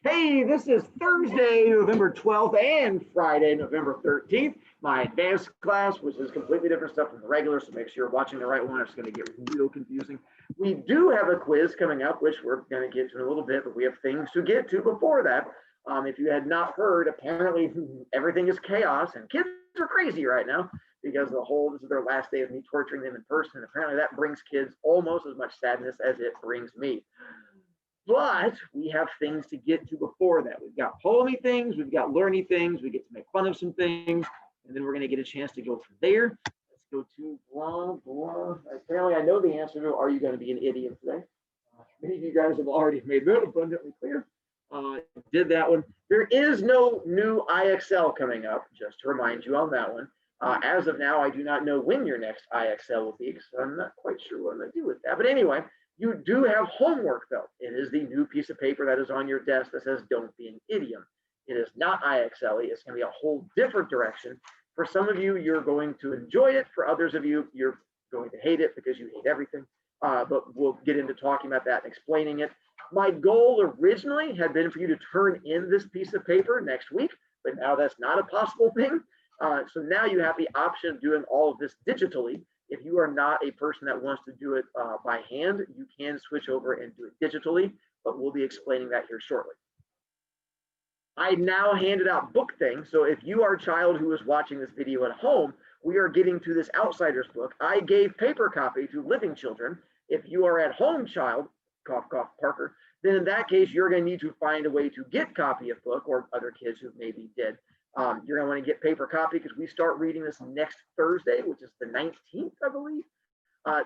Hey, this is Thursday, November 12th and Friday, November 13th. My advanced class, which is completely different stuff from the regular, so make sure you're watching the right one. It's going to get real confusing. We do have a quiz coming up, which we're going to get to in a little bit, but we have things to get to before that. If you had not heard, apparently everything is chaos and kids are crazy right now because this is their last day of me torturing them in person. And apparently that brings kids almost as much sadness as it brings me. But we have things to get to before that. We've got poemy things, we've got learny things, we get to make fun of some things, and then we're going to get a chance to go from there. Let's go to blah, blah. Apparently, I know the answer to, are you going to be an idiom today? Many of you guys have already made that abundantly clear. Did that one. There is no new IXL coming up, just to remind you on that one. As of now, I do not know when your next IXL will be, because I'm not quite sure what I'm going to do with that. But anyway, you do have homework, though. It is the new piece of paper that is on your desk that says, don't be an idiom. It is not IXLE. It's going to be a whole different direction. For some of you, you're going to enjoy it. For others of you, you're going to hate it because you hate everything. But we'll get into talking about that and explaining it. My goal originally had been for you to turn in this piece of paper next week, but now that's not a possible thing. So now you have the option of doing all of this digitally. If you are not a person that wants to do it by hand, you can switch over and do it digitally, but we'll be explaining that here shortly. I now handed out book things. So if you are a child who is watching this video at home, we are getting to this Outsiders book. I gave paper copy to living children. If you are at home child, cough, cough, Parker, then in that case, you're going to need to find a way to get copy of book, or other kids who maybe did. You're going to want to get paper copy because we start reading this next Thursday, which is the 19th, I believe.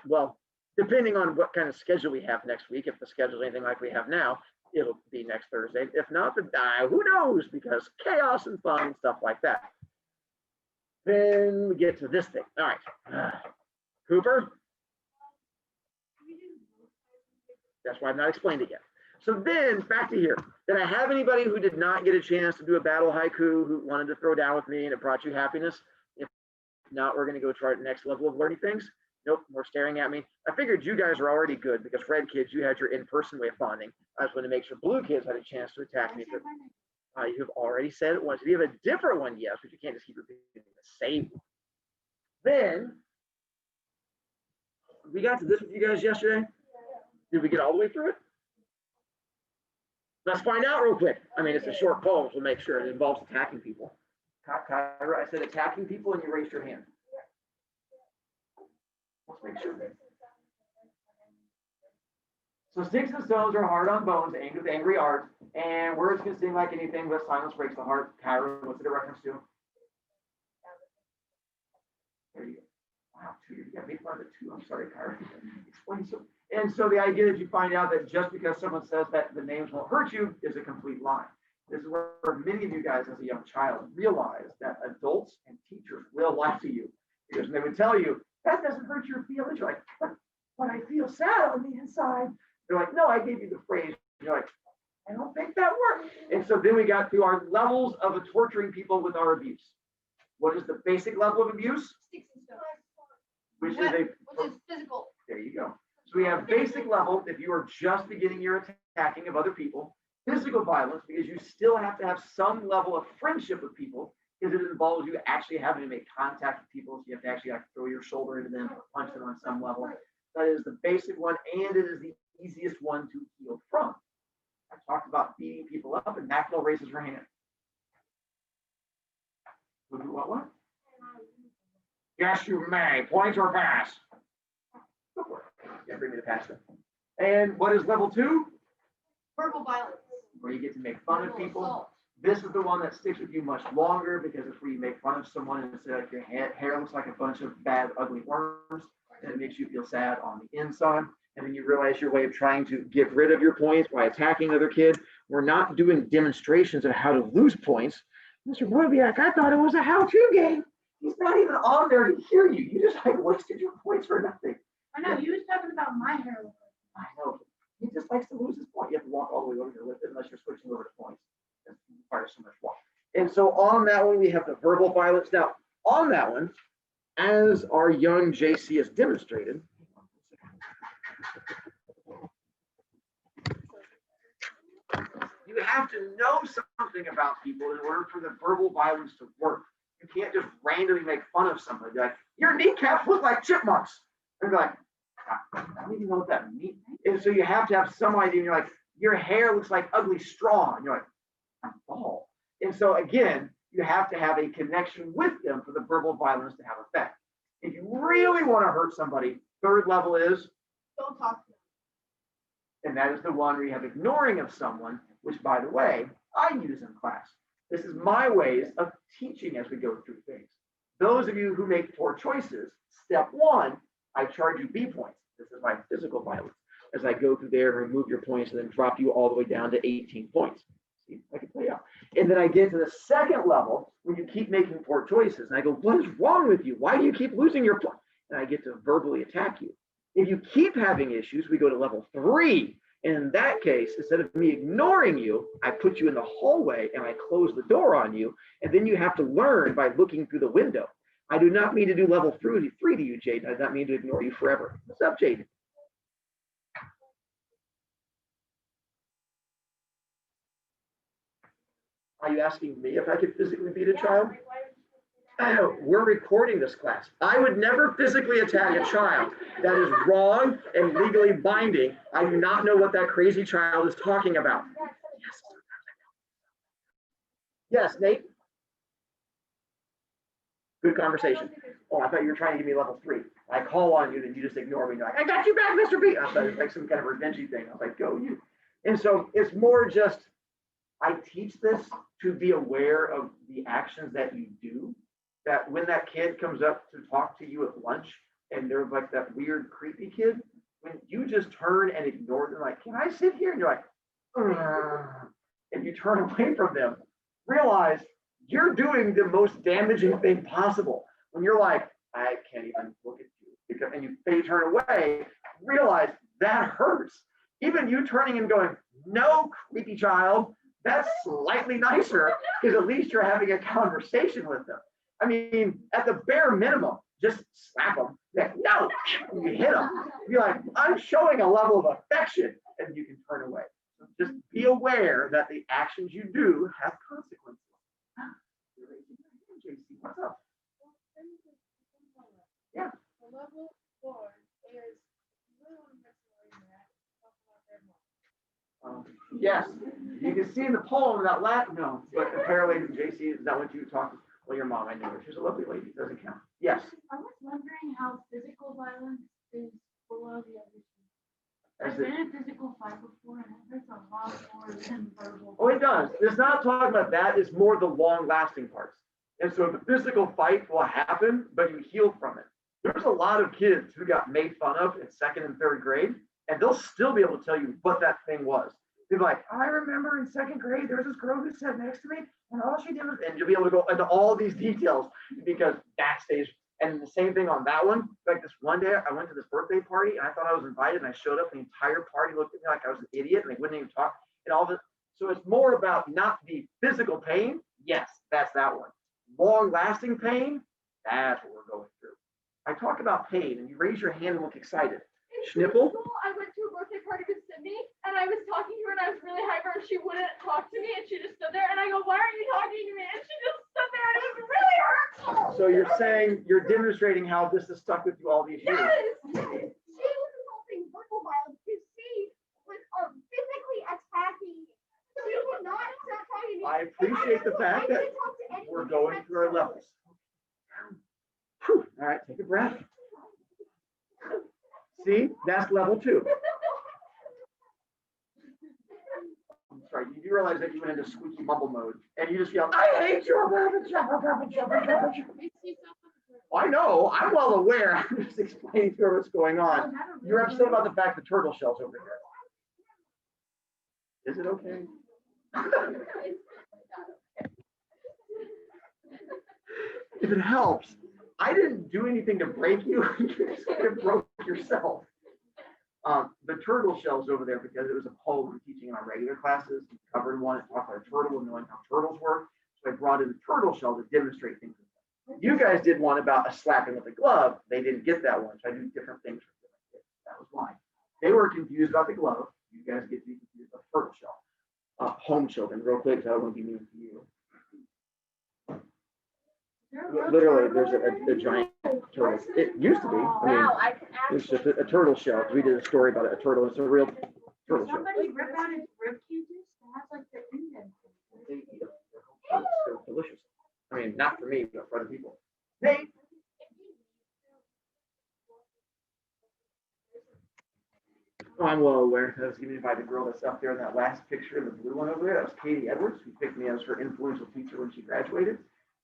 Well, depending on what kind of schedule we have next week, if the schedule is anything like we have now, it'll be next Thursday. If not, then who knows, because chaos and fun and stuff like that. Then we get to this thing. All right. Cooper? That's why I've not explained it yet. So then back to here. Did I have anybody who did not get a chance to do a battle haiku who wanted to throw down with me and it brought you happiness? If not, we're going to go try the next level of learning things. Nope, more staring at me. I figured you guys are already good because red kids, you had your in-person way of bonding. I just wanted to make sure blue kids had a chance to attack me. You have already said it once. If you have a different one, yes, but you can't just keep repeating the same one. Then we got to this with you guys yesterday. Did we get all the way through it? Let's find out real quick. I mean, it's a short poem, so make sure it involves attacking people. Kyra, I said attacking people, and you raised your hand. Let's make sure. So sticks and stones are hard on bones, aimed with angry art, and words can sting like anything, but silence breaks the heart. Kyra, what's it a reference to? There you go. Wow, 2. You got me fun of 2. I'm sorry, Kyra. Explain so. And so the idea that you find out that just because someone says that the names won't hurt you is a complete lie. This is where many of you guys as a young child realize that adults and teachers will lie to you, because they would tell you, that doesn't hurt your feelings. You're like, but I feel sad on the inside. They're like, no, I gave you the phrase. You're like, I don't think that worked. And so then we got through our levels of torturing people with our abuse. What is the basic level of abuse? Sticks and stones. Which is physical. There you go. So we have basic level, if you are just beginning your attacking of other people, physical violence, because you still have to have some level of friendship with people, because it involves you actually having to make contact with people. So you have to actually throw your shoulder into them, punch them on some level. That is the basic one, and it is the easiest one to heal from. I talked about beating people up, and Maxwell raises her hand. Who do what? Yes, you may. Points or pass. Go for it. Yeah, bring me the pass then. And what is level 2? Verbal violence. Where you get to make fun of people. This is the one that sticks with you much longer because it's where you make fun of someone and say like your hair looks like a bunch of bad, ugly worms, and it makes you feel sad on the inside. And then you realize your way of trying to get rid of your points by attacking other kids. We're not doing demonstrations of how to lose points. Mr. Broviak, I thought it was a how-to game. He's not even on there to hear you. You just like wasted your points for nothing. I know, he was talking about my hair. I know. He just likes to lose his point. You have to walk all the way over here with it unless you're switching over to points. It requires so much walk. And so on that one, we have the verbal violence. Now, on that one, as our young JC has demonstrated, you have have to know something about people in order for the verbal violence to work. You can't just randomly make fun of somebody. Be like, your kneecaps look like chipmunks. And be like, I don't even know what that means. And so you have to have some idea. And you're like, your hair looks like ugly straw. And you're like, I'm bald. And so again, you have to have a connection with them for the verbal violence to have effect. If you really want to hurt somebody, third level is Don't talk to them. and that is the one where you have ignoring of someone, which, by the way, I use in class. This is my ways of teaching as we go through things. Those of you who make poor choices, step one, I charge you B points. This is my physical violence. As I go through there and remove your points and then drop you all the way down to 18 points. See, I can play out. And then I get to the second level when you keep making poor choices. And I go, what is wrong with you? Why do you keep losing your point? And I get to verbally attack you. If you keep having issues, we go to level 3. And in that case, instead of me ignoring you, I put you in the hallway and I close the door on you. And then you have to learn by looking through the window. I do not mean to do level 3 to you, Jaden. I do not mean to ignore you forever. What's up, Jaden? Are you asking me if I could physically beat a child? We're recording this class. I would never physically attack a child. That is wrong and legally binding. I do not know what that crazy child is talking about. Yes, Nate? Good conversation. Oh, I thought you were trying to give me level 3. I call on you, then you just ignore me. You're like, I got you back, Mr. B. I thought it was like some kind of revengey thing. I was like, go you. And so it's more just, I teach this to be aware of the actions that you do. That when that kid comes up to talk to you at lunch and they're like that weird, creepy kid, when you just turn and ignore them, like, can I sit here? And you're like, and you turn away from them, realize you're doing the most damaging thing possible. When you're like, I can't even look at you, because, and you turn away, realize that hurts. Even you turning and going, no, creepy child, that's slightly nicer, because at least you're having a conversation with them. I mean, at the bare minimum, just slap them. Like, no, you hit them. Be like, I'm showing a level of affection, and you can turn away. So just be aware that the actions you do have consequences. JC, what's up? Yeah. The level 4 is Yes, you can see in the poem that no, but apparently, JC, is that what you talked? Well, your mom, I know her. She's a lovely lady. It doesn't count. Yes. I was wondering how physical violence is below the other two. As I've been in a physical fight before, and it hurts a lot more than verbal. Oh, it does. It's not talking about that. It's more the long-lasting parts. And so the physical fight will happen, but you heal from it. There's a lot of kids who got made fun of in 2nd and 3rd grade, and they'll still be able to tell you what that thing was. They're like, I remember in 2nd grade, there was this girl who sat next to me, and all she did was, and you'll be able to go into all these details because that stays. And the same thing on that one. Like this one day, I went to this birthday party, and I thought I was invited, and I showed up, and the entire party looked at me like I was an idiot, and they wouldn't even talk. And all this. So it's more about not the physical pain. Yes, that's that one. Long-lasting pain. That's what we're going through. I talk about pain, and you raise your hand and look excited. Schnipple? I went to a birthday party with Sydney, and I was talking to her, and I was really hyper, and she wouldn't talk to me, and she just stood there, and I go, why aren't you talking to me? And she just stood there, and it was really hurtful. So you're saying, you're demonstrating how this has stuck with you all these years. Yes. She was insulting verbal violence because she was physically attacking. She did not stop talking to me. I appreciate the fact that we're going through our levels. Whew. All right, take a breath. See, that's level 2. I'm sorry, you do realize that you went into squeaky mumble mode and you just yelled, I hate you. I know, I'm well aware. I'm just explaining to her what's going on. You're upset about the fact the turtle shell's over here. Is it okay? If it helps, I didn't do anything to break you. You just kind of broke yourself. The turtle shell's over there because it was a poem I'm teaching in our regular classes. Covered one, it talked about a turtle and knowing how turtles work. So I brought in the turtle shell to demonstrate things. You guys did one about a slapping with a glove. They didn't get that one. So I do different things for different kids. That was why. They were confused about the glove. You guys get to be confused about the turtle shell. home children, real quick, because I don't want to be mean to you. Literally, there's a giant turtle. It used to be. I mean, Wow, I can it's actually. just a turtle shell. We did a story about a turtle. It's a real turtle shell. Somebody rip out its rib cages that has like the indent. They eat them. They're delicious. I mean, not for me, but for other people. Hey. Oh, I'm well aware. That was given by the girl that's up there in that last picture, the blue one over there. That was Katie Edwards, who picked me as her influential teacher when she graduated.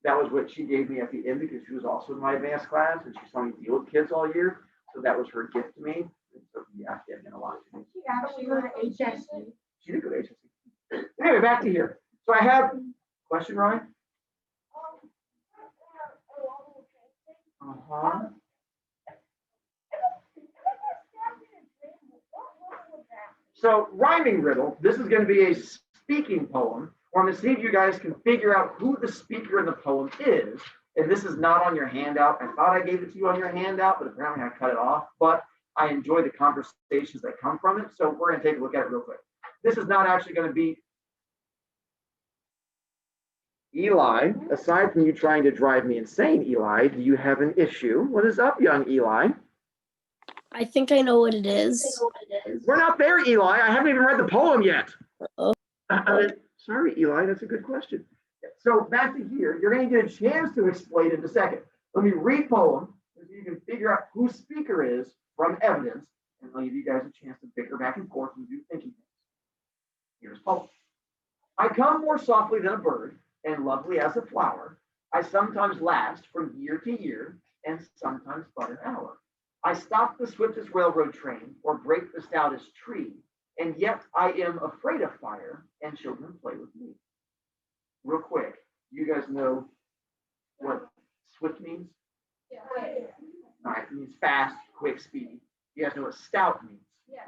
That was what she gave me at the end because she was also in my advanced class and she saw me deal with kids all year. So that was her gift to me. And so yeah, it meant a lot to me. She actually go to HSC. She did go to HSC. Anyway, back to here. So I have question, Ryan. Uh-huh. So rhyming riddle, this is going to be a speaking poem, where I'm going to see if you guys can figure out who the speaker in the poem is. And this is not on your handout. I thought I gave it to you on your handout, but apparently I cut it off. But I enjoy the conversations that come from it. So we're going to take a look at it real quick. This is not actually going to be Eli. Aside from you trying to drive me insane, Eli, do you have an issue? What is up, young Eli? I think I know what it is. We're not there, Eli. I haven't even read the poem yet. Uh-oh. Sorry, Eli. That's a good question. So back to here. You're going to get a chance to explain in a second. Let me read poem so you can figure out who speaker is from evidence, and I'll give you guys a chance to bicker back and forth and do thinking things. Here's poem. I come more softly than a bird and lovely as a flower. I sometimes last from year to year and sometimes but an hour. I stop the swiftest railroad train or break the stoutest tree, and yet I am afraid of fire, and children play with me. Real quick, you guys know what swift means? Yeah. All right, it means fast, quick, speedy. You guys know what stout means? Yes.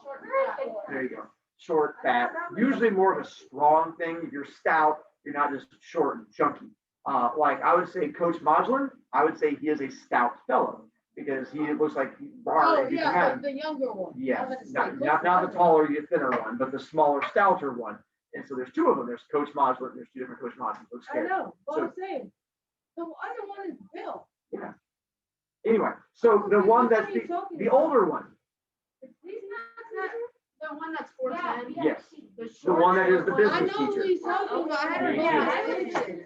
Short. There you go. Short, fat, usually more of a strong thing. If you're stout, you're not just short and chunky. Like I would say Coach Modulin, I would say he is a stout fellow because he looks like Oh, yeah, the younger one. Yes, not the taller, thinner one, but the smaller, stouter one. And so there's two of them. There's Coach Modulin, there's two different Coach Modulins. Looks I scary. know, but So- I'm saying, the other one is Bill. Yeah. Anyway, so the one that's the older one, He's not the one that's 4'10". yes, the one that is the I business know who teacher. he's talking about. I had Me to too. go.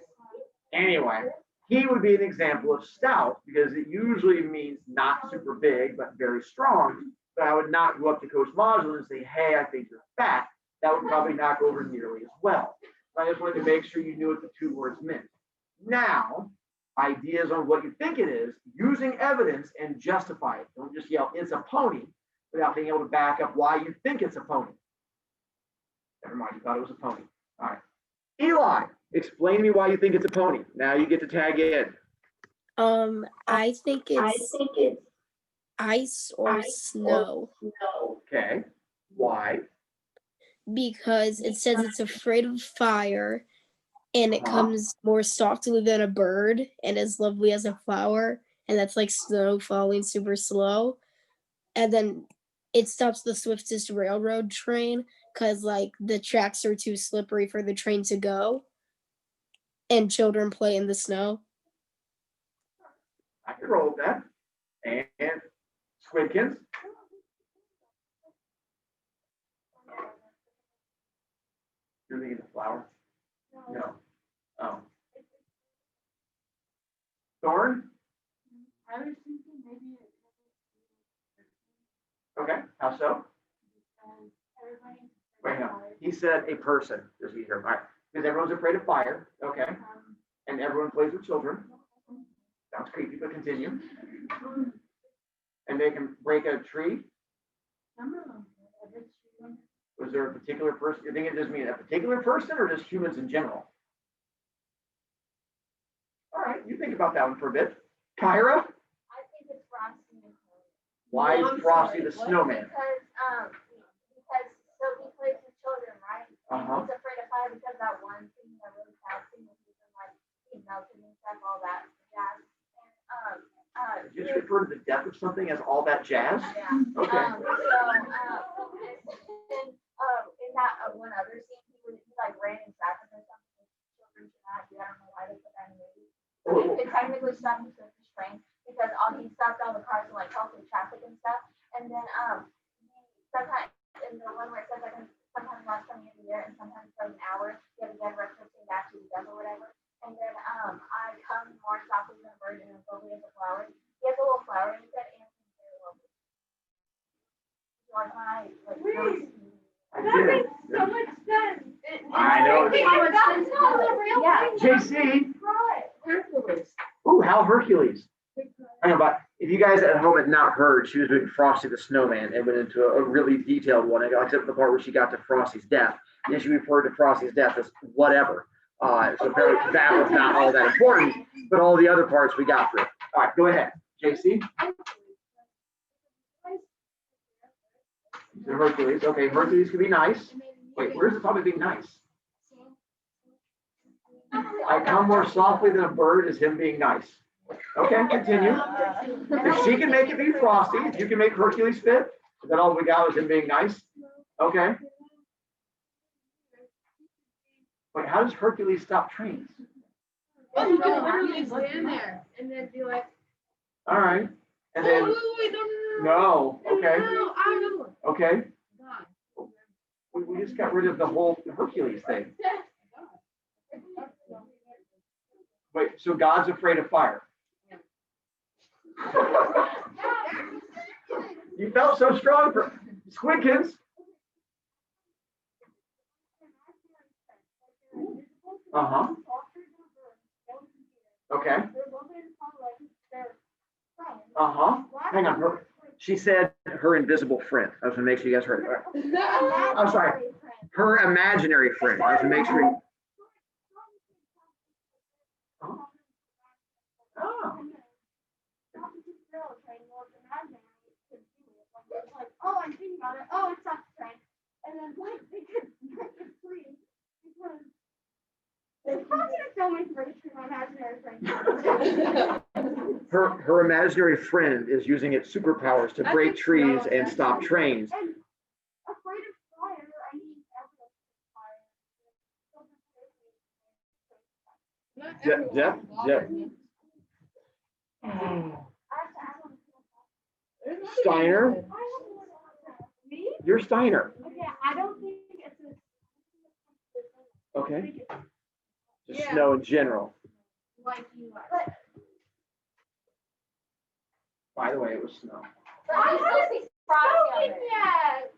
Anyway, he would be an example of stout because it usually means not super big, but very strong. But I would not go up to Coach Modulin and say, hey, I think you're fat. That would probably not go over nearly as well. I just wanted to make sure you knew what the two words meant. Now, ideas on what you think it is, using evidence and justify it. Don't just yell, it's a pony, without being able to back up why you think it's a pony. Never mind, you thought it was a pony. All right. Eli, explain to me why you think it's a pony. Now you get to tag in. I think it's ice or snow Okay. Why? because it says it's afraid of fire and it Uh-huh. comes more softly than a bird and as lovely as a flower, and that's like snow falling super slow. And then it stops the swiftest railroad train because like the tracks are too slippery for the train to go, and children play in the snow. I can roll with that. And Squidkins. You're thinking the flower? No. Oh. Thorn? I was thinking maybe Okay. How so? Wait, no. He said a person. Just be here. All right. Because everyone's afraid of fire. Okay. And everyone plays with children. Sounds creepy, but continue. And they can break a tree. Was there a particular person? You're thinking it does mean a particular person or just humans in general? All right, you think about that one for a bit. Kyra, I think it's Frosty. why No, is I'm Frosty sorry, the what? snowman? Because so he plays with children, right? And Uh-huh. he's afraid of fire because that one thing, that really sad thing, that he's in, like he's melting and stuff, all that jazz. And Did you just refer to the death of something as all that jazz? yeah. Okay. In that one other scene, stopping the surface train because he stopped all the cars and like helped with traffic and stuff. And then sometimes in the one where it says like sometimes last time of the year and sometimes for an hour, you have to get referencing back to the death or whatever. And then I come more softly than a bird and as lovely as a flower. He has a little flower in his head and he's very lovely. Like my like That makes so much sense. I know. That's not the real thing. JC. Right. Hercules. Ooh, how Hercules. I know, but if you guys at home had not heard, she was doing Frosty the Snowman and went into a really detailed one, except the part where she got to Frosty's death. And she referred to Frosty's death as whatever. So apparently that was not all that important, but all the other parts we got through. All right, go ahead, JC. Hercules. Okay, Hercules can be nice. Wait, where's the topic being nice? I come more softly than a bird is him being nice. Okay, continue. If she can make it be Frosty, if you can make Hercules fit, then all we got was him being nice. Okay. Wait, how does Hercules stop trains? Oh, you can literally stand there and then be like, All right. And then, wait, no, okay, no, I know. okay. God. We just got rid of the whole Hercules thing. Wait, so God's afraid of fire. You felt so strong for Squidkins. Uh-huh. Okay. Uh-huh. Hang on. She said her invisible friend. I was gonna make sure you guys heard it. I'm sorry. Her imaginary friend. I was gonna make sure. Oh. Oh, I'm thinking about it. Oh, it's not the train. And then like they could freeze because it's probably gonna film me for my imaginary friend. Her imaginary friend is using its superpowers to break trees and stop trains. And afraid of fire, I need evidence Steiner, Me? you're Steiner. Okay, I don't think it's a Okay. Just snow in general. Like you are. By the way, it was snow. I haven't spoken yet.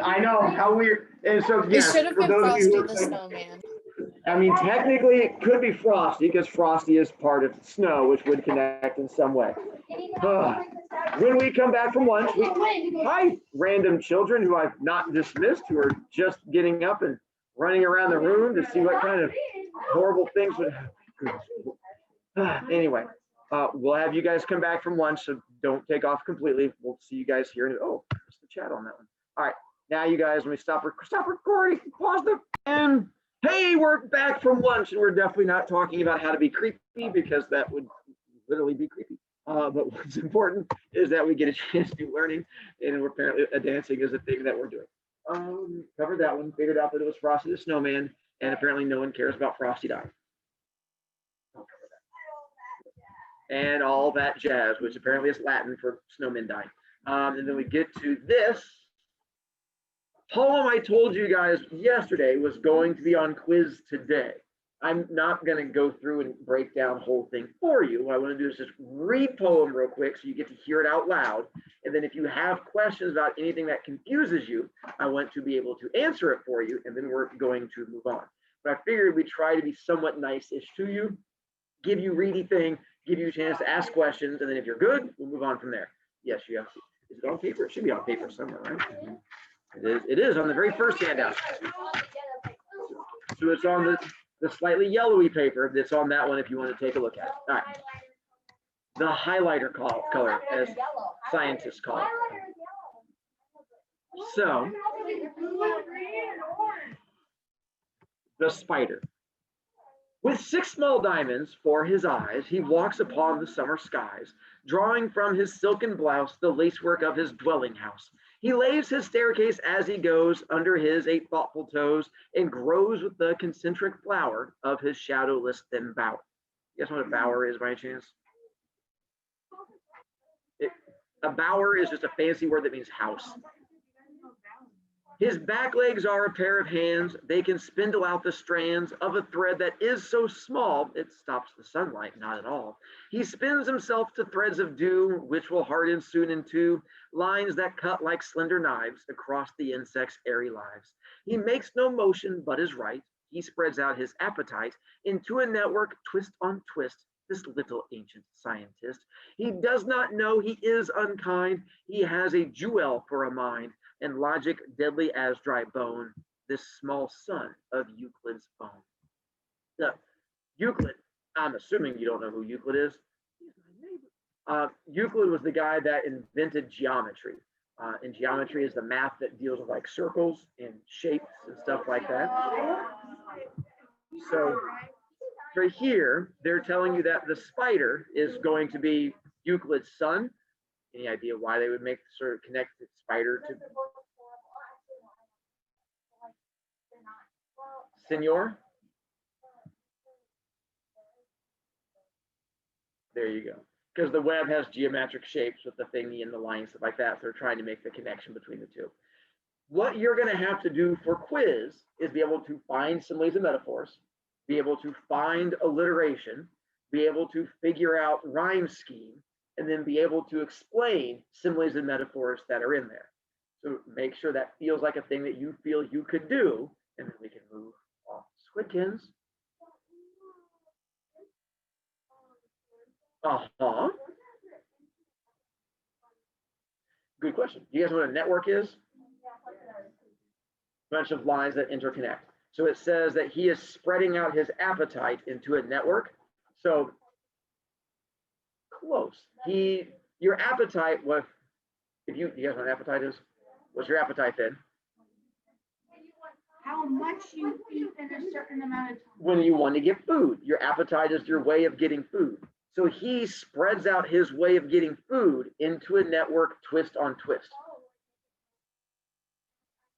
I know, how weird. And so, It yes, should have for been those of you Frosty who the are- Snowman. I mean, technically, it could be Frosty because Frosty is part of snow, which would connect in some way. When we come back from lunch, hi, random children who I've not dismissed, who are just getting up and running around the room to see what kind of horrible things would happen. Anyway, we'll have you guys come back from lunch, so don't take off completely. We'll see you guys here. Oh, there's the chat on that one. All right, now you guys, when we stop recording, pause the and. Hey, we're back from lunch, and we're definitely not talking about how to be creepy because that would literally be creepy. But what's important is that we get a chance to do learning, and we're apparently dancing is a thing that we're doing. Covered that one, figured out that it was Frosty the Snowman, and apparently no one cares about Frosty dying. And all that jazz, which apparently is Latin for snowmen dying. And then we get to this. Poem I told you guys yesterday was going to be on quiz today. I'm not going to go through and break down the whole thing for you. What I want to do is just read poem real quick so you get to hear it out loud. And then if you have questions about anything that confuses you, I want to be able to answer it for you. And then we're going to move on. But I figured we'd try to be somewhat nice-ish to you, give you ready thing, give you a chance to ask questions. And then if you're good, we'll move on from there. Yes, you have to. Is it on paper? It should be on paper somewhere, right? It is on the very first handout. So it's on the slightly yellowy paper that's on that one if you want to take a look at it. All right. The highlighter color, as scientists call it. So, the spider. With 6 small diamonds for his eyes, he walks upon the summer skies, drawing from his silken blouse the lacework of his dwelling house. He lays his staircase as he goes under his 8 thoughtful toes and grows with the concentric flower of his shadowless thin bower. You guess what a bower is by chance? A bower is just a fancy word that means house. His back legs are a pair of hands. They can spindle out the strands of a thread that is so small it stops the sunlight, not at all. He spins himself to threads of dew, which will harden soon into lines that cut like slender knives across the insect's airy lives. He makes no motion but is right. He spreads out his appetite into a network, twist on twist, this little ancient scientist. He does not know he is unkind. He has a jewel for a mind, and logic deadly as dry bone, this small son of Euclid's own. Now, Euclid, I'm assuming you don't know who Euclid is. Euclid was the guy that invented geometry. And geometry is the math that deals with like circles and shapes and stuff like that. So right here, they're telling you that the spider is going to be Euclid's son. Any idea why they would make sort of connect the spider to Senor? There you go. Because the web has geometric shapes with the thingy and the lines, stuff like that. So they're trying to make the connection between the two. What you're going to have to do for quiz is be able to find similes and metaphors, be able to find alliteration, be able to figure out rhyme scheme, and then be able to explain similes and metaphors that are in there. So make sure that feels like a thing that you feel you could do, and then we can move off Squidkins. Uh-huh. Good question. Do you guys know what a network is? Bunch of lines that interconnect. So it says that he is spreading out his appetite into a network. So close. Your appetite was, if you guys know what an appetite is? What's your appetite then? How much you eat in a certain amount of time. When you want to get food. Your appetite is your way of getting food. So he spreads out his way of getting food into a network, twist on twist.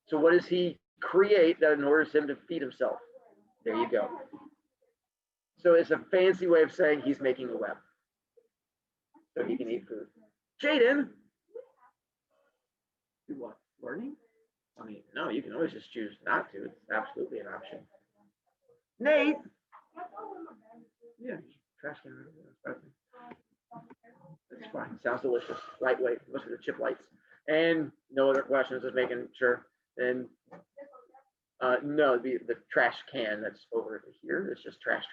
So what does he create that enables him to feed himself? There you go. So it's a fancy way of saying he's making a web. So he can eat food. Jaden, do what? Learning? I mean, no, you can always just choose not to. It's absolutely an option. Nate. Yeah, trash can. That's fine. Sounds delicious. Lightweight. Most of the chip lights. And no other questions. Just making sure. And no, the trash can that's over here. It's just trash.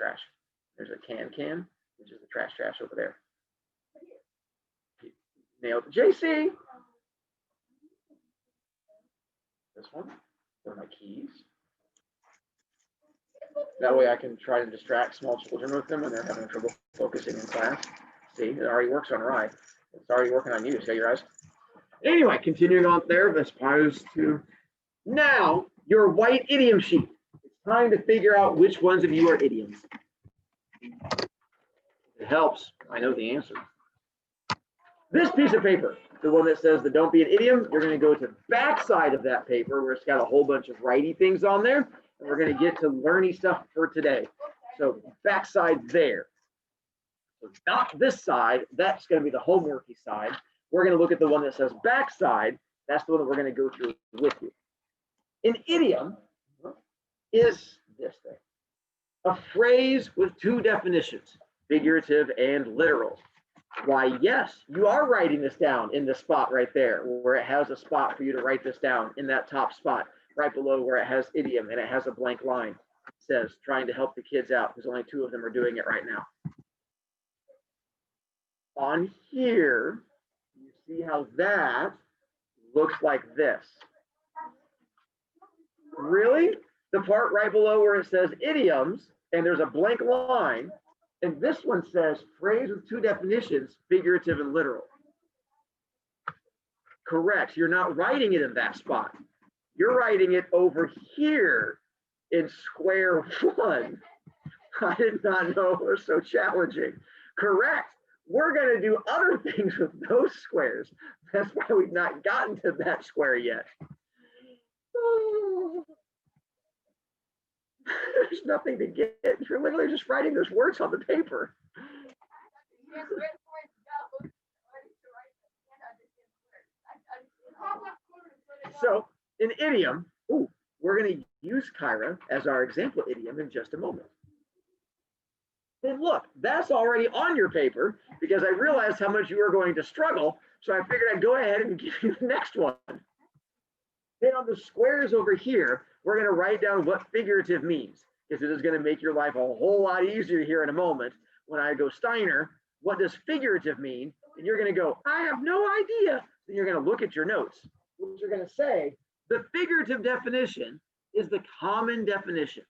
There's a can, which is the trash over there. Nailed it. JC. This one. Those are my keys. That way I can try to distract small children with them when they're having trouble focusing in class. See, it already works on Rye. It's already working on you. See your eyes? Anyway, continuing on there, as opposed to now your white idiom sheet. It's time to figure out which ones of you are idioms. It helps. I know the answer. This piece of paper, the one that says the don't be an idiom, you're going to go to the back side of that paper where it's got a whole bunch of writey things on there. And we're going to get to learny stuff for today. So back side there. So not this side. That's going to be the homeworky side. We're going to look at the one that says back side. That's the one that we're going to go through with you. An idiom is this thing. A phrase with two definitions, figurative and literal. Why, yes, you are writing this down in the spot right there where it has a spot for you to write this down in that top spot right below where it has idiom and it has a blank line. It says trying to help the kids out because only 2 of them are doing it right now. On here, you see how that looks like this. Really? The part right below where it says idioms and there's a blank line, and this one says phrase with 2 definitions, figurative and literal. Correct. You're not writing it in that spot. You're writing it over here in square 1. I did not know it was so challenging. Correct. We're going to do other things with those squares. That's why we've not gotten to that square yet. Oh. There's nothing to get. You're literally just writing those words on the paper. So an idiom, ooh, we're going to use Kyra as our example idiom in just a moment. And look, that's already on your paper because I realized how much you were going to struggle. So I figured I'd go ahead and give you the next one. Then on the squares over here, we're going to write down what figurative means, because it is going to make your life a whole lot easier here in a moment. When I go Steiner, what does figurative mean? And you're going to go, I have no idea. Then you're going to look at your notes. What you're going to say, the figurative definition is the common definition.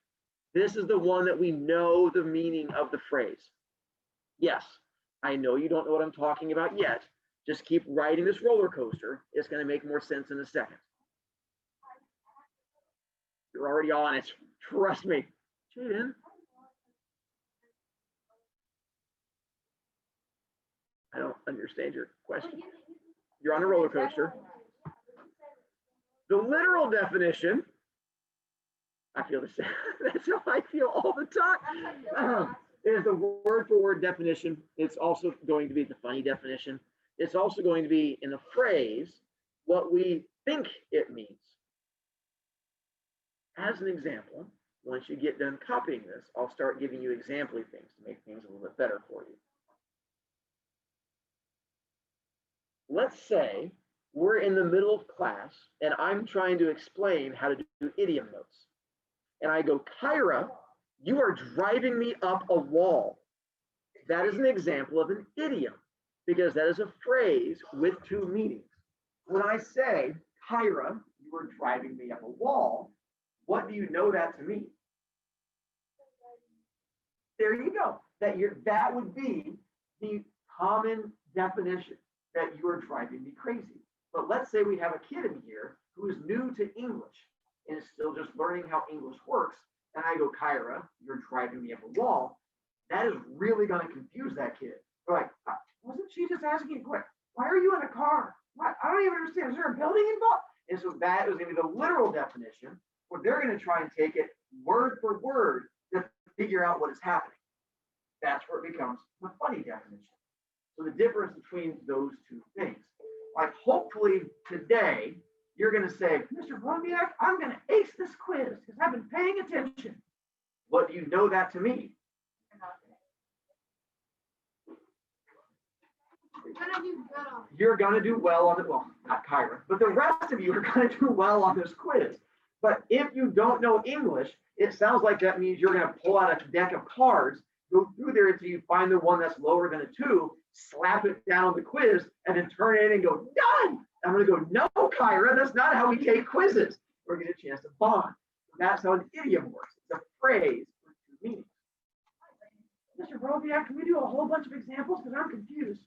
This is the one that we know the meaning of the phrase. Yes, I know you don't know what I'm talking about yet. Just keep riding this roller coaster. It's going to make more sense in a second. You're already on it. Trust me. Jaden. I don't understand your question. You're on a roller coaster. The literal definition, I feel the same. That's how I feel all the time. Is the word for word definition. It's also going to be the funny definition. It's also going to be in the phrase what we think it means. As an example, once you get done copying this, I'll start giving you example things to make things a little bit better for you. Let's say we're in the middle of class and I'm trying to explain how to do idiom notes. And I go, Kyra, you are driving me up a wall. That is an example of an idiom because that is a phrase with two meanings. When I say, Kyra, you are driving me up a wall, what do you know that to mean? There you go. That would be the common definition, that you are driving me crazy. But let's say we have a kid in here who is new to English and is still just learning how English works. And I go, Kyra, you're driving me up a wall. That is really going to confuse that kid. They're like, wasn't she just asking you quick? Why are you in a car? What? I don't even understand. Is there a building involved? And so that is going to be the literal definition, where they're going to try and take it word for word to figure out what is happening. That's where it becomes the funny definition. So the difference between those two things. Like hopefully today, you're going to say, Mr. BroviCast, I'm going to ace this quiz because I've been paying attention. What do you know that to mean? You're going to do well on it. Well, not Kyra, but the rest of you are going to do well on this quiz. But if you don't know English, it sounds like that means you're going to pull out a deck of cards, go through there until you find the one that's lower than a 2, slap it down on the quiz, and then turn it in and go, done. I'm going to go, no, Kyra, that's not how we take quizzes. We're going to get a chance to bond. That's how an idiom works. It's a phrase with two meanings. Mr. BroviCast, can we do a whole bunch of examples? Because I'm confused.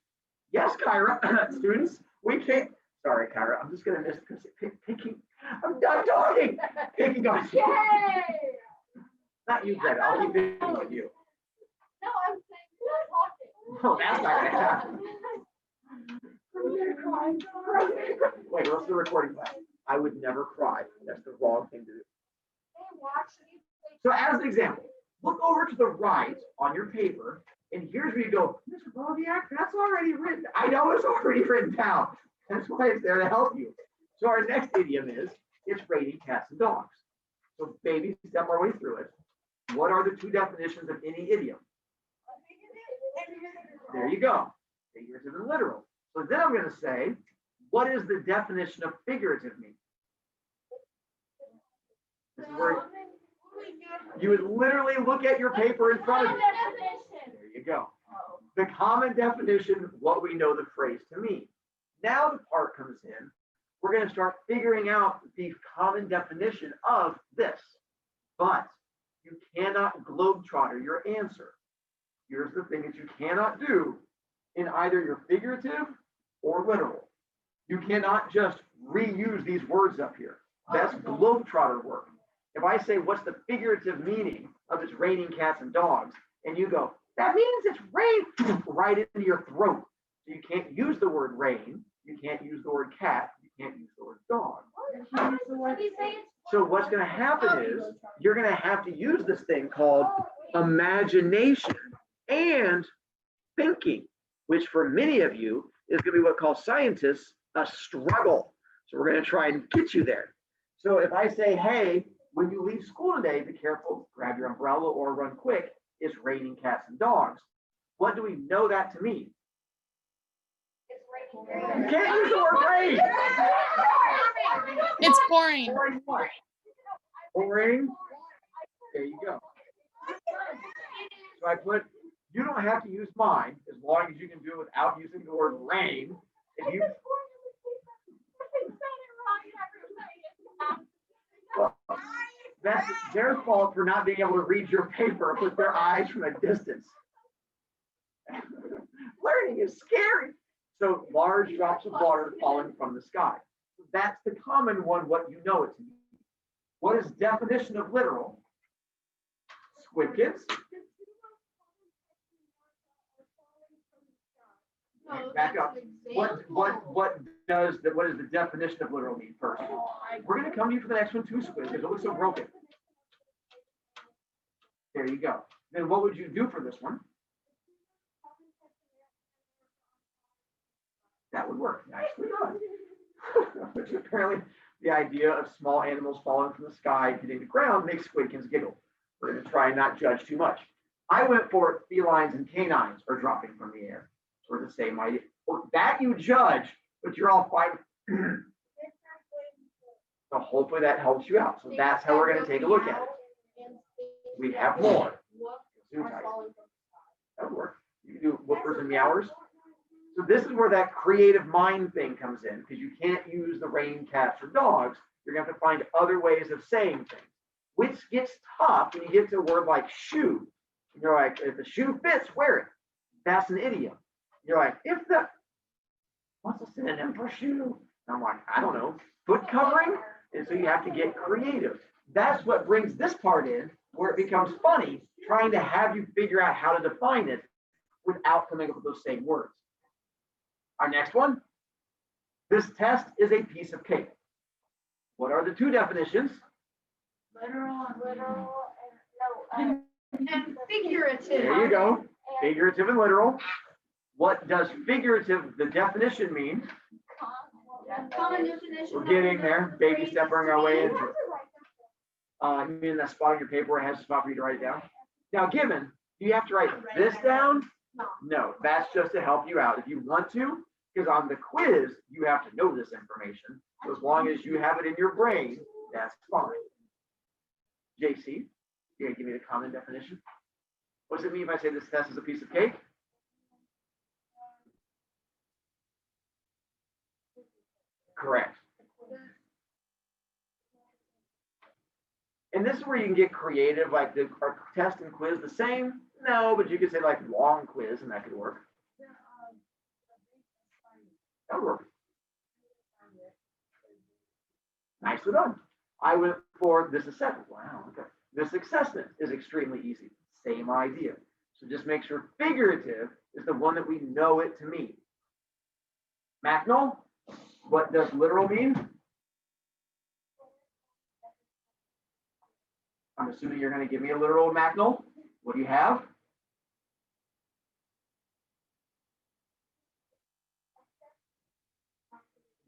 Yes, Kyra. Students, we can't. Sorry, Kyra, I'm just going to miss picking. I'm done talking. Picking on you. Yay! Not you, Greta. I'll keep picking on you. No, I'm saying you're talking. Oh, that's not going to happen. Wait, what's the recording back? I would never cry. That's the wrong thing to do. So as an example, look over to the right on your paper, and here's where you go, Mr. BroviCast, that's already written. I know it's already written down. That's why it's there to help you. So our next idiom is, it's raining cats and dogs. So baby, step our way through it. What are the two definitions of any idiom? There you go. Figurative and literal. So then I'm going to say, what is the definition of figurative mean? This is where you would literally look at your paper in front of you. There you go. The common definition, what we know the phrase to mean. Now the part comes in, we're going to start figuring out the common definition of this. But you cannot globetrotter your answer. Here's the thing that you cannot do in either your figurative or literal. You cannot just reuse these words up here. That's globetrotter work. If I say, what's the figurative meaning of it's raining cats and dogs? And you go, that means it's rain, right into your throat. So you can't use the word rain. You can't use the word cat. You can't use the word dog. So what's going to happen is you're going to have to use this thing called imagination and thinking, which for many of you is going to be what called scientists a struggle. So we're going to try and get you there. So if I say, hey, when you leave school today, be careful, grab your umbrella or run quick, it's raining cats and dogs. What do we know that to mean? You can't use the word rain. It's pouring. Pouring what? Pouring. There you go. So I put, you don't have to use mine as long as you can do it without using the word rain. If you, well, that's their fault for not being able to read your paper with their eyes from a distance. Learning is scary. So large drops of water falling from the sky. So that's the common one, what you know it to be. What is definition of literal? Squid kids? Back up. What does what is the definition of literal mean first? We're going to come to you for the next one too, Squid, because it looks so broken. There you go. Then what would you do for this one? That would work. Nicely done. Which apparently the idea of small animals falling from the sky hitting the ground makes squidkins giggle. We're going to try and not judge too much. I went for felines and canines are dropping from the air. Sort of the same idea. Well, that you judge, but you're all fine. So hopefully that helps you out. So that's how we're going to take a look at it. We have more. That would work. You can do whoopers and meowers. So this is where that creative mind thing comes in, because you can't use the rain cats or dogs. You're going to have to find other ways of saying things, which gets tough when you get to a word like shoe. You're like, if the shoe fits, wear it. That's an idiom. You're like, if the, what's a synonym for shoe? And I'm like, I don't know, foot covering? And so you have to get creative. That's what brings this part in, where it becomes funny, trying to have you figure out how to define it without coming up with those same words. Our next one, this test is a piece of cake. What are the two definitions? Literal, And figurative. There you go, figurative and literal. What does figurative, the definition mean? Common definition. We're getting there, baby stepping our way into it. You mean that spot on your paper where it has a spot for you to write it down? Now, given, do you have to write this down? No, that's just to help you out. If you want to, because on the quiz, you have to know this information. So as long as you have it in your brain, that's fine. JC, you gonna give me the common definition? What does it mean if I say this test is a piece of cake? Correct. And this is where you can get creative, like the our test and quiz the same? No, but you could say like long quiz and that could work. That would work. Nicely done. I went for this assessment. Wow, okay. This assessment is extremely easy. Same idea. So just make sure figurative is the one that we know it to mean. Macnol, what does literal mean? I'm assuming you're going to give me a literal Macnol. What do you have?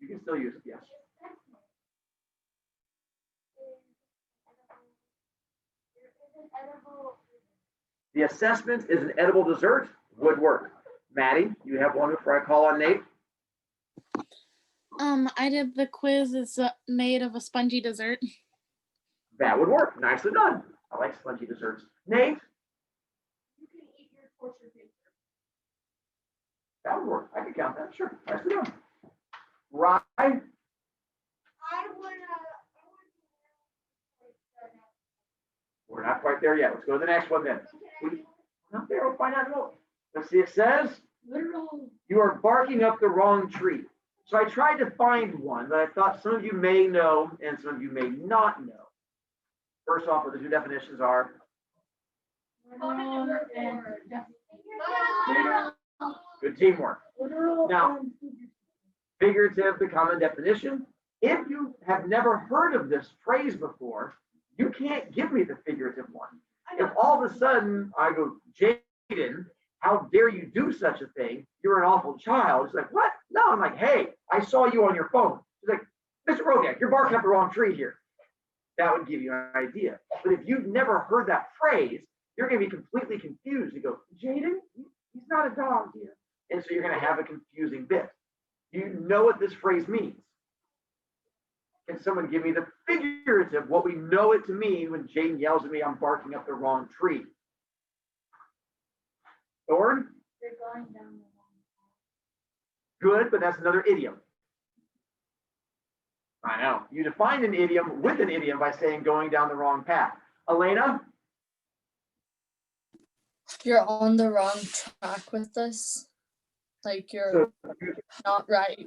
You can still use it, yes. The assessment is an edible dessert. Would work. Maddie, you have one before I call on Nate? I did the quiz is made of a spongy dessert. That would work. Nicely done. I like spongy desserts. Nate? You can eat your torture paper. That would work. I can count that. Sure. Nicely done. Rye? I would, We're not quite there yet. Let's go to the next one then. We're not there. We'll find out. Let's see. It says, Literal. you are barking up the wrong tree. So I tried to find one that I thought some of you may know and some of you may not know. First off, what the two definitions are. Literal and Good teamwork. literal. Now, figurative, the common definition. If you have never heard of this phrase before, you can't give me the figurative one. If all of a sudden I go, Jaden, how dare you do such a thing? You're an awful child. It's like, what? No, I'm like, hey, I saw you on your phone. She's like, Mr. Rodak, you're barking up the wrong tree here. That would give you an idea. But if you've never heard that phrase, you're going to be completely confused. You go, Jaden, he's not a dog here. And so you're going to have a confusing bit. You know what this phrase means. Can someone give me the figurative, what we know it to mean when Jaden yells at me, I'm barking up the wrong tree? Thorn? You're going down the wrong path. Good, but that's another idiom. I know. You define an idiom with an idiom by saying going down the wrong path. Elena? You're on the wrong track with this. Like you're not right.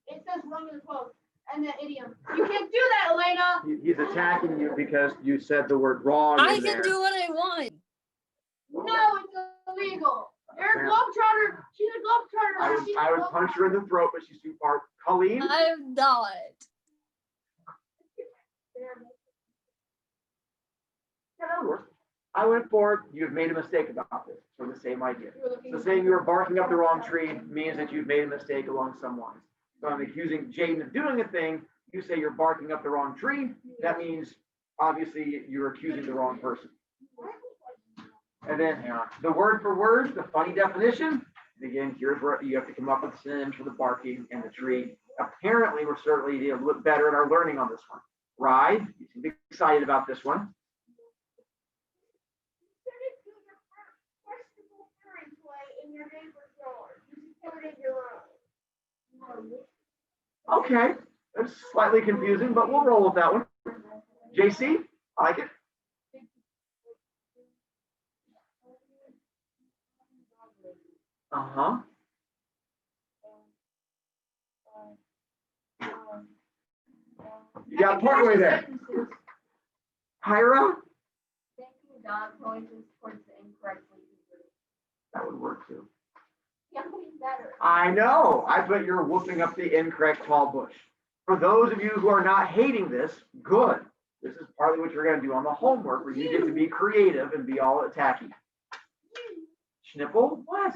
It says wrong in the quote and the idiom. You can't do that, Elena. He's attacking you because you said the word wrong. I in can there. do what I want. No, it's illegal. You're a globetrotter. She's a globetrotter. I would punch her in the throat, but she's too far. Colleen? I'm not. Yeah, that would work. I went for it. You've made a mistake about this. For the same idea. So saying you were barking up the wrong tree means that you've made a mistake along some lines. So I'm accusing Jaden of doing a thing. You say you're barking up the wrong tree. That means obviously you're accusing the wrong person. And then the word for word, the funny definition. And again, here's where you have to come up with synonyms for the barking and the tree. Apparently, we're certainly a little better at our learning on this one. Ride. You seem to be excited about this one. Okay, that's slightly confusing, but we'll roll with that one. JC, I like it. Uh-huh. You got partway there. Hyra? Thinking dog points towards the incorrect way. That would work too. Yeah, better. I know. I bet you're whooping up the incorrect tall bush. For those of you who are not hating this, good. This is partly what you're going to do on the homework, where you get to be creative and be all attacky. Schnipple? What?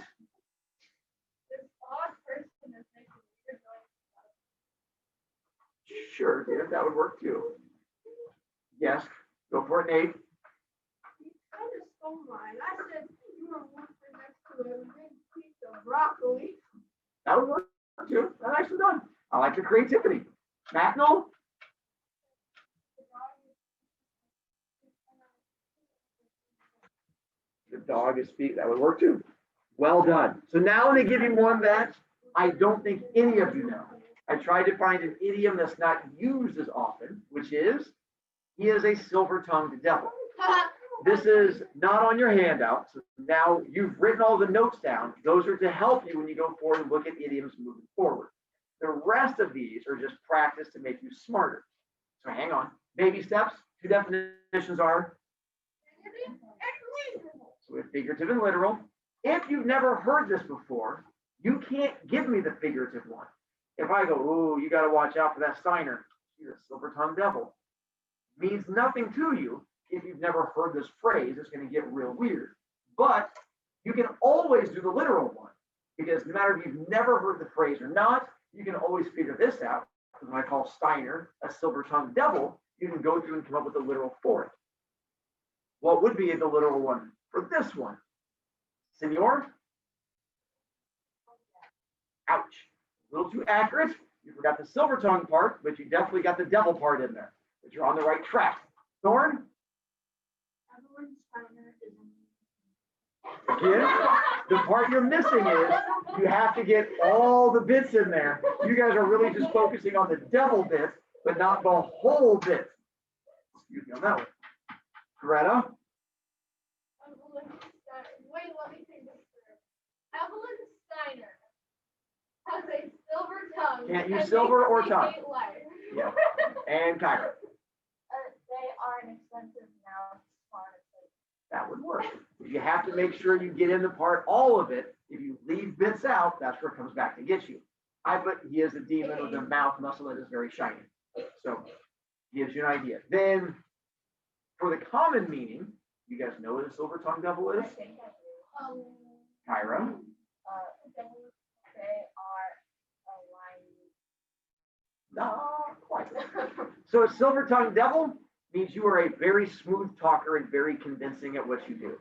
Sure, dear, that would work too. Yes, go for it, Nate. You kind of stole mine. I said you were one for next to a big piece of broccoli. That would work too. That's actually done. I like the creativity. Macnell? The dog is speak. That would work too. Well done. So now I'm going to give you one that I don't think any of you know. I tried to find an idiom that's not used as often, which is, he is a silver-tongued devil. This is not on your handout. So now you've written all the notes down. Those are to help you when you go forward and look at idioms moving forward. The rest of these are just practice to make you smarter. So hang on. Baby steps. Two definitions are. So we have figurative and literal. If you've never heard this before, you can't give me the figurative one. If I go, oh, you got to watch out for that Steiner. He's a silver-tongued devil. Means nothing to you. If you've never heard this phrase, it's going to get real weird. But you can always do the literal one, because no matter if you've never heard the phrase or not, you can always figure this out. When I call Steiner a silver-tongued devil, you can go through and come up with a literal for it. What would be the literal one for this one? Senor? Ouch. A little too accurate. You forgot the silver-tongued part, but you definitely got the devil part in there. But you're on the right track. Thorn? Again, the part you're missing is you have to get all the bits in there. You guys are really just focusing on the devil bit, but not the whole bit. Excuse me on that one. Greta? Wait, let me think this through. Evelyn Steiner has a silver tongue. Can't use and silver or they tongue. hate life. Yeah. And Kyra. They are an expensive now. That would work. You have to make sure you get in the part, all of it. If you leave bits out, that's where it comes back to get you. I put he is a demon with a mouth muscle that is very shiny. So gives you an idea. Then for the common meaning, you guys know what a silver-tongued devil is? Kyra? They are a lying Not quite. So a silver-tongued devil means you are a very smooth talker and very convincing at what you do.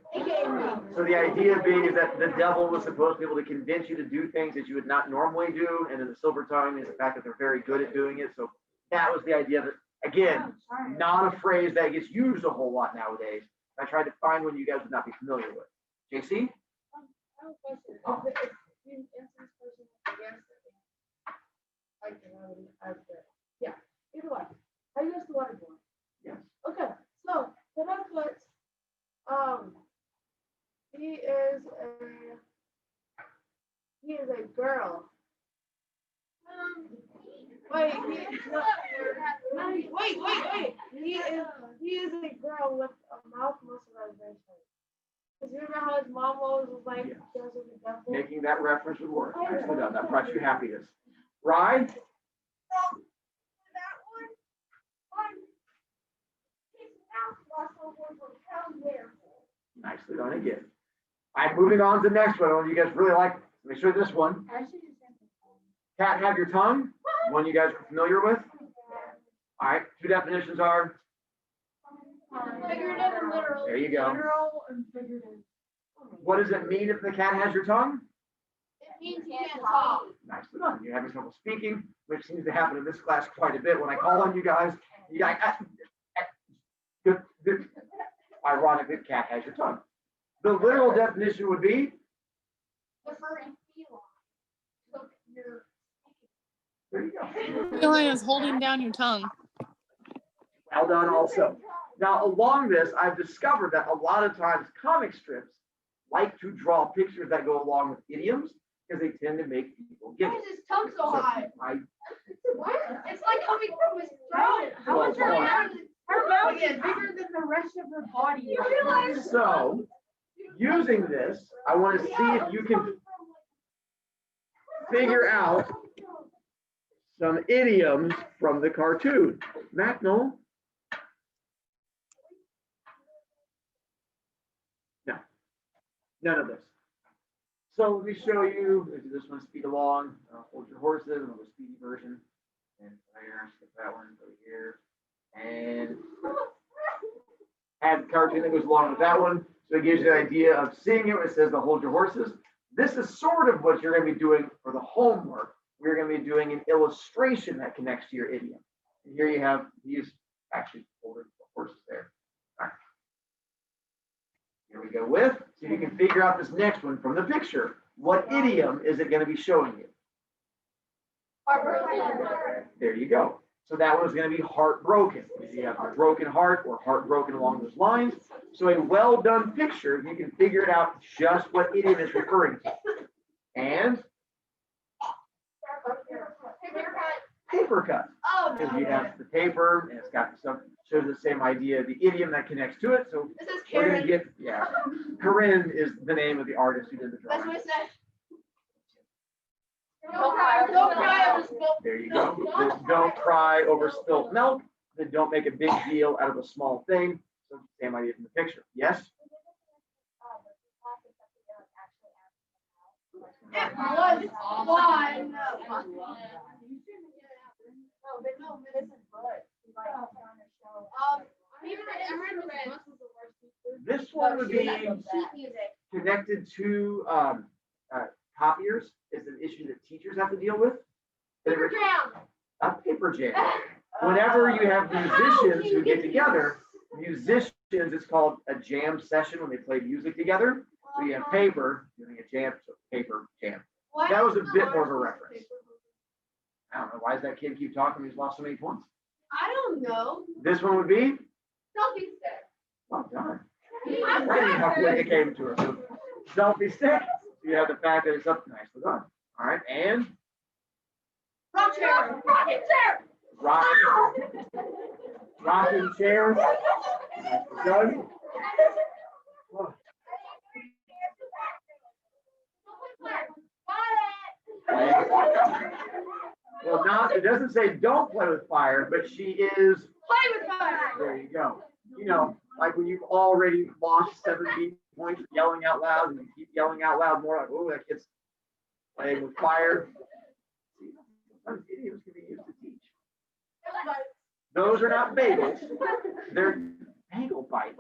So the idea being is that the devil was supposed to be able to convince you to do things that you would not normally do, and then the silver tongue is the fact that they're very good at doing it. So that was the idea of it. Again, not a phrase that gets used a whole lot nowadays. I tried to find one you guys would not be familiar with. JC? I have a question. If you answer this question with a yes, I can already answer it. Yeah, either way. How you guys the water boy? Yes. Okay, so then I put, he is a girl. Wait, wait. He is a girl with a mouth moisturization. Because you remember how his mom always was like, Yes. there's a devil? Making that reference would work. Nicely done. That brought you happiness. Rye? Nicely done again. I'm moving on to the next one. One you guys really like. Make sure this one. Cat have your tongue. One you guys are familiar with. All right. Two definitions are. Figurative and literal. There you go. Literal and figurative. What does it mean if the cat has your tongue? It means you can't talk. Nicely done. You're having trouble speaking, which seems to happen in this class quite a bit. When I call on you guys, good. Ironic that cat has your tongue. The literal definition would be. The furry feline. So you're There you go. Feeling is holding down your tongue. Well done also. Now along this, I've discovered that a lot of times comic strips like to draw pictures that go along with idioms because they tend to make people Why giggle. is his tongue so high? It's like coming from his throat. How is her Her mouth is bigger than the rest of her body. You realize? So using this, I want to see if you can figure out some idioms from the cartoon. Matt, no? No, none of this. So let me show you, this one, speed along, hold your horses, another speedy version. And there, skip that one, go here. And add the cartoon that goes along with that one. So it gives you the idea of seeing it. It says to hold your horses. This is sort of what you're going to be doing for the homework. We're going to be doing an illustration that connects to your idiom. And here you have, he's actually holding the horses there. All right. Here we go with, so you can figure out this next one from the picture. What idiom is it going to be showing you? There you go. So that one is going to be heartbroken. You have a broken heart or heartbroken along those lines. So a well done picture, you can figure it out just what idiom it's referring to. And paper cut. Oh, Because you have the paper and it's got some, shows the same idea, the idiom that connects to it. So This is we're going Karen. to get, yeah. Corinne is the name of the artist who did the That's drawing. what it said. Don't cry. Don't cry over spilt. There you go. Don't cry over spilt milk. Then don't make a big deal out of a small thing. So same idea from the picture. Yes? It was fun. This one would be connected to copiers. Is an issue that teachers have to deal with. Paper jam. A paper jam. Whenever you have musicians who get together, it's called a jam session when they play music together. So you have paper doing a jam, so paper jam. That was a bit more of a reference. I don't know. Why does that kid keep talking? He's lost so many points. I don't know. This one would be, Selfie stick. well done. I didn't know how quick it came to her. So, selfie stick. You have the fact that it's up nicely done. All right, and Rock chair. Rocket chair. rocking chair. Nicely done. Oh, well, not, it doesn't say don't play with fire, but she is, Play with fire. there you go. You know, like when you've already lost 17 points yelling out loud and you keep yelling out loud more like, oh, that kid's playing with fire. Sometimes idioms can be used to teach. Those are not bagels. They're bagel bites.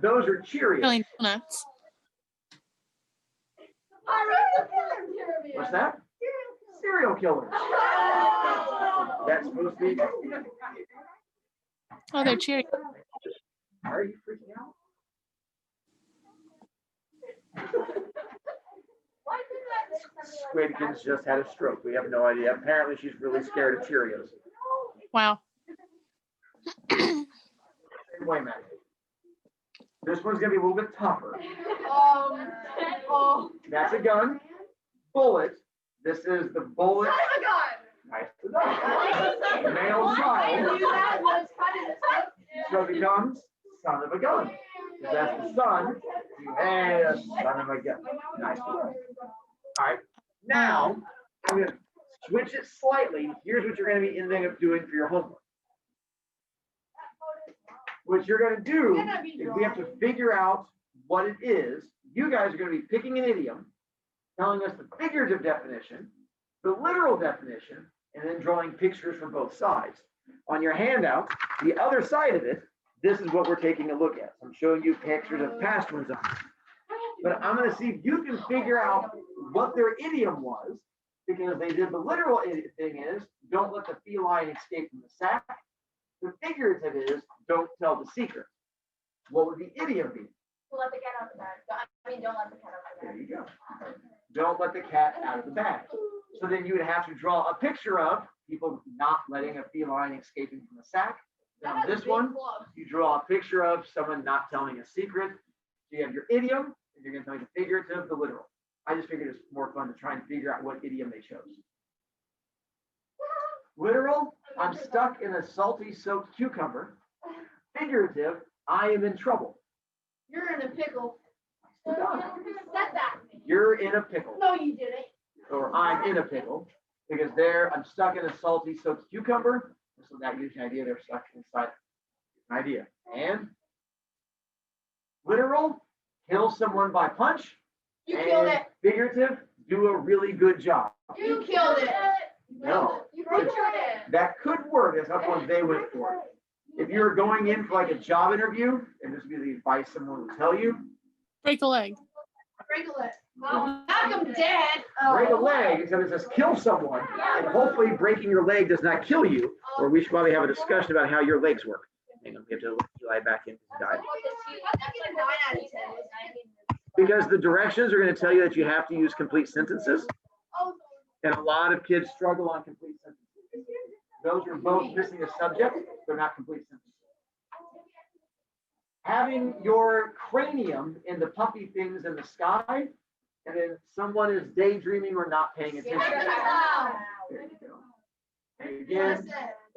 Those are Cheerios. Really donuts. What's that? Serial killers. That's supposed to be. Oh, they're cheering. Are you freaking out? Squidkins just had a stroke. We have no idea. Apparently, she's really scared of Cheerios. Wow. Same way, Matt. This one's gonna be a little bit tougher. That's a gun. Bullet. This is the bullet. Nice to know. Male child. So it becomes son of a gun. If that's the son, you had a son of a gun. Nice to know. All right. Now, I'm going to switch it slightly. Here's what you're going to be ending up doing for your homework. What you're going to do is we have to figure out what it is. You guys are going to be picking an idiom, telling us the figurative definition, the literal definition, and then drawing pictures from both sides. On your handout, the other side of it, this is what we're taking a look at. I'm showing you pictures of past ones on it. But I'm going to see if you can figure out what their idiom was, because they did the literal thing is, don't let the feline escape from the sack. The figurative is, don't tell the secret. What would the idiom be? Don't let the cat out of the bag. Don't let the cat out of the There bag. you go. Don't let the cat out of the bag. So then you would have to draw a picture of people not letting a feline escaping from the sack. Then on this one, you draw a picture of someone not telling a secret. So you have your idiom, and you're going to tell me the figurative, the literal. I just figured it's more fun to try and figure out what idiom they chose. Literal, I'm stuck in a salty soaked cucumber. Figurative, I am in trouble. You're in a pickle. Said that. You're in a pickle. No, you didn't. Or I'm in a pickle, because there I'm stuck in a salty soaked cucumber. So that gives you an idea they're stuck inside an idea. And literal, kill someone by punch. You killed it. Figurative, do a really good job. You killed it. No, You butchered it. that could work. That's not what they went for. If you're going in for like a job interview, and this would be the advice someone would tell you, Break a leg. Break a leg. Knock him dead. break a leg, except it says kill someone. And hopefully breaking your leg does not kill you, or we should probably have a discussion about how your legs work. Hang on, we have to let Eli back in because he died. Because the directions are going to tell you that you have to use complete sentences. And a lot of kids struggle on complete sentences. Those are both missing a subject, they're not complete sentences. Having your cranium in the puffy things in the sky, and then someone is daydreaming or not paying attention. There you go. And again,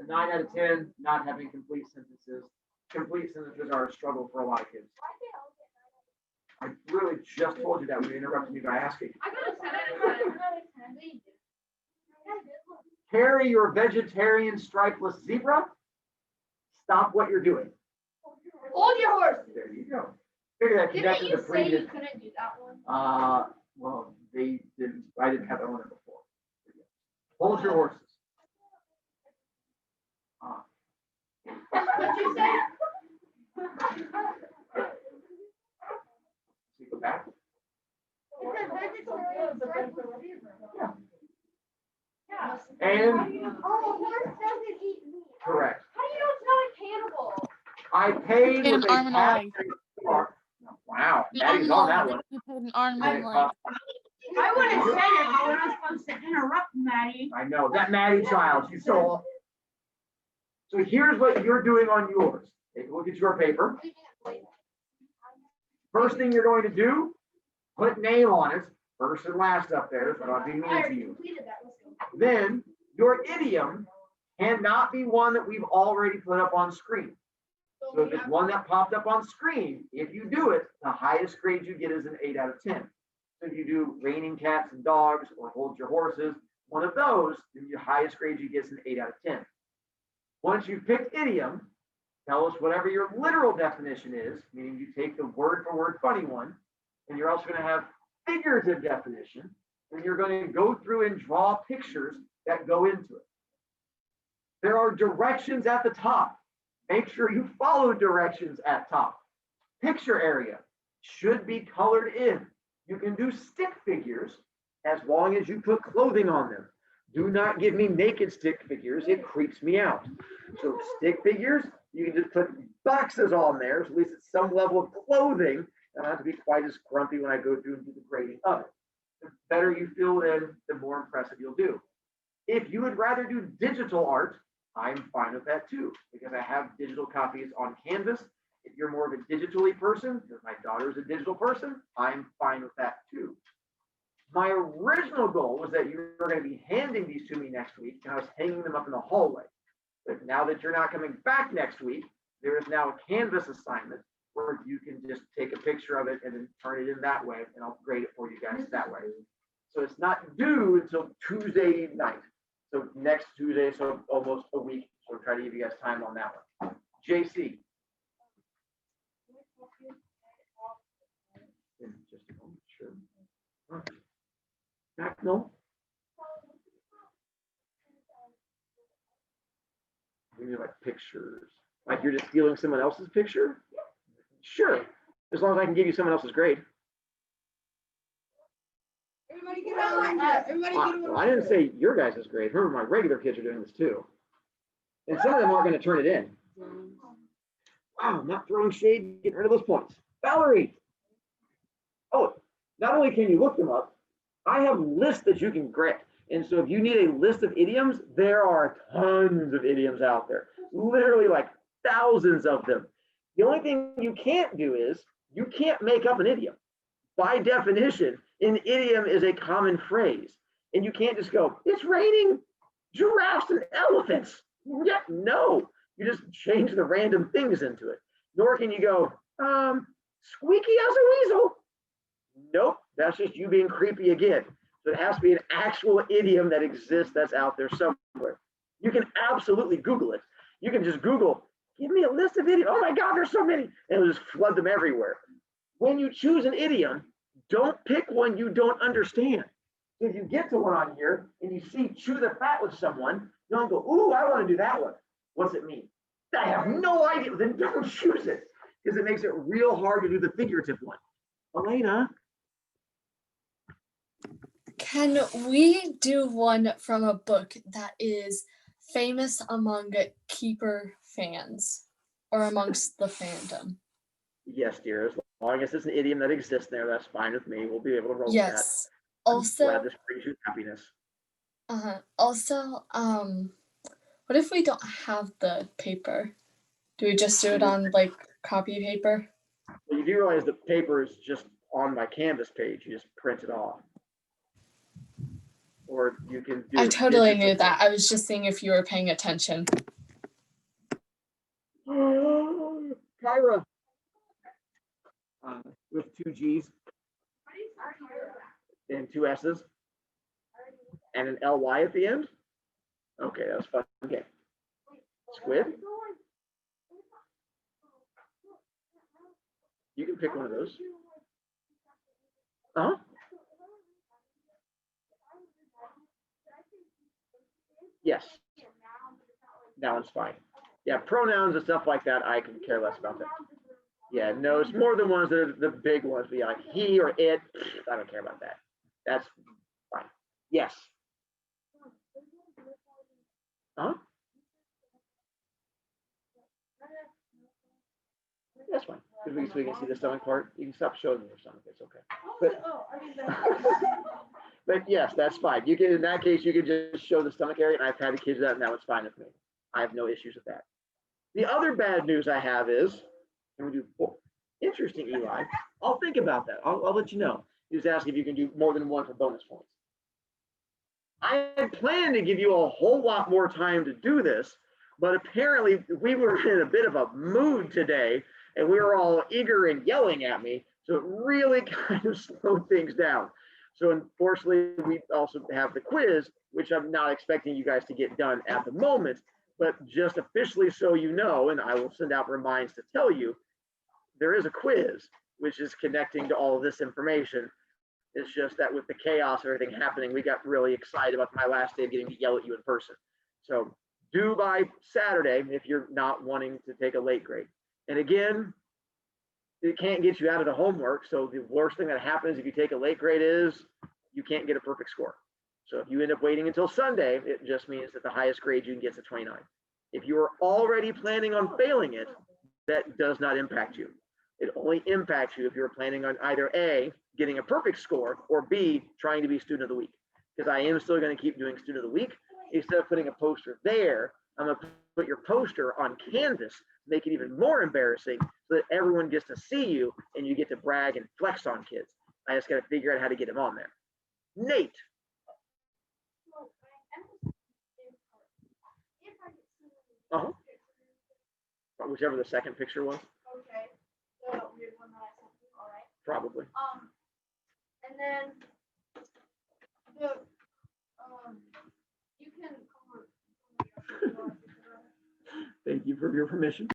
a 9 out of 10, not having complete sentences. Complete sentences are a struggle for a lot of kids. I really just told you that when you interrupted me by asking. I gotta say that. Carry your vegetarian stripeless zebra. Stop what you're doing. Hold your horse. There you go. Figure that Didn't connected you to say previous. you couldn't do that one? Well, they didn't. I didn't have that one before. Hold your horses. What'd you say? So you go back. And correct. How do you know it's not a cannibal? I paid An with a arm and a cash. leg. Wow, An Maddie's on that one. You put an arm And and it a leg. cost- I would have said it, but we're not supposed to interrupt Maddie. I know, that Maddie child, she's so. So here's what you're doing on yours. Take a look at your paper. First thing you're going to do, put name on it, first and last up there, so I'll be I mean to already you. completed that. Let's go. Then your idiom cannot be one that we've already put up on screen. So if it's one that popped up on screen, if you do it, the highest grade you get is an 8 out of 10. So if you do raining cats and dogs or hold your horses, one of those, then your highest grade you get is an 8 out of 10. Once you've picked idiom, tell us whatever your literal definition is, meaning you take the word for word funny one, and you're also going to have figurative definition, and you're going to go through and draw pictures that go into it. There are directions at the top. Make sure you follow directions at top. Picture area should be colored in. You can do stick figures as long as you put clothing on them. Do not give me naked stick figures. It creeps me out. So stick figures, you can just put boxes on there, so at least it's some level of clothing. I don't have to be quite as grumpy when I go through and do the grading of it. The better you fill it in, the more impressive you'll do. If you would rather do digital art, I'm fine with that too, because I have digital copies on Canvas. If you're more of a digitally person, because my daughter's a digital person, I'm fine with that too. My original goal was that you were going to be handing these to me next week, and I was hanging them up in the hallway. But now that you're not coming back next week, there is now a Canvas assignment where you can just take a picture of it and then turn it in that way, and I'll grade it for you guys that way. So it's not due until Tuesday night. So next Tuesday, so almost a week. So we'll try to give you guys time on that one. JC. In just a moment, sure. All right. Back, no? You mean like pictures? Like you're just stealing someone else's picture? Sure. As long as I can give you someone else's grade. Everybody get on that. Everybody get on. I didn't say your guys' grade. Remember, my regular kids are doing this too. And some of them aren't going to turn it in. Wow, not throwing shade, getting rid of those points. Valerie. Oh, not only can you look them up, I have lists that you can grab. And so if you need a list of idioms, there are tons of idioms out there. Literally like thousands of them. The only thing you can't do is you can't make up an idiom. By definition, an idiom is a common phrase. And you can't just go, it's raining giraffes and elephants. Yeah, no, you just change the random things into it. Nor can you go, squeaky as a weasel. Nope, that's just you being creepy again. So it has to be an actual idiom that exists that's out there somewhere. You can absolutely Google it. You can just Google, give me a list of idioms. Oh my God, there's so many. And it'll just flood them everywhere. When you choose an idiom, don't pick one you don't understand. So if you get to one on here and you see chew the fat with someone, don't go, ooh, I want to do that one. What's it mean? I have no idea. Then don't choose it because it makes it real hard to do the figurative one. Elena. Can we do one from a book that is famous among keeper fans or amongst the fandom? Yes, dear. As long as it's an idiom that exists there, that's fine with me. We'll be able to roll with that. Yes. Also, I'm glad this brings you happiness. Also, what if we don't have the paper? Do we just do it on like copy paper? Well, you do realize the paper is just on my Canvas page. You just print it off. Or you can do I totally knew that. I was just seeing if you were paying attention. Kyra. With 2 G's and 2 S's and an LY at the end. Okay, that was fun. Okay. Squid. You can pick one of those. Huh? Yes. Noun's fine. Yeah, pronouns and stuff like that, I can care less about that. Yeah, no, it's more the ones that are the big ones. Be like he or it. I don't care about that. That's fine. Yes. Huh? That's fine. So we can see the stomach part. You can stop showing me your stomach. It's okay. But yes, that's fine. You can, in that case, you can just show the stomach area, and I've had the kids that, and that was fine with me. I have no issues with that. The other bad news I have is, and we do, oh, interesting, Eli. I'll think about that. I'll let you know. He was asking if you can do more than one for bonus points. I had planned to give you a whole lot more time to do this, but apparently we were in a bit of a mood today, and we were all eager and yelling at me, so it really kind of slowed things down. So unfortunately, we also have the quiz, which I'm not expecting you guys to get done at the moment, but just officially so you know, and I will send out reminds to tell you, there is a quiz, which is connecting to all of this information. It's just that with the chaos and everything happening, we got really excited about my last day of getting to yell at you in person. So due by Saturday if you're not wanting to take a late grade. And again, it can't get you out of the homework. So the worst thing that happens if you take a late grade is you can't get a perfect score. So if you end up waiting until Sunday, it just means that the highest grade you can get is a 29. If you are already planning on failing it, that does not impact you. It only impacts you if you're planning on either A, getting a perfect score, or B, trying to be student of the week. Because I am still going to keep doing student of the week. Instead of putting a poster there, I'm going to put your poster on canvas, make it even more embarrassing so that everyone gets to see you and you get to brag and flex on kids. I just got to figure out how to get them on there. Nate. Uh-huh. Whichever the second picture was. Okay. The weird one that I sent you, all right. Probably. And then the you can Thank you for your permission.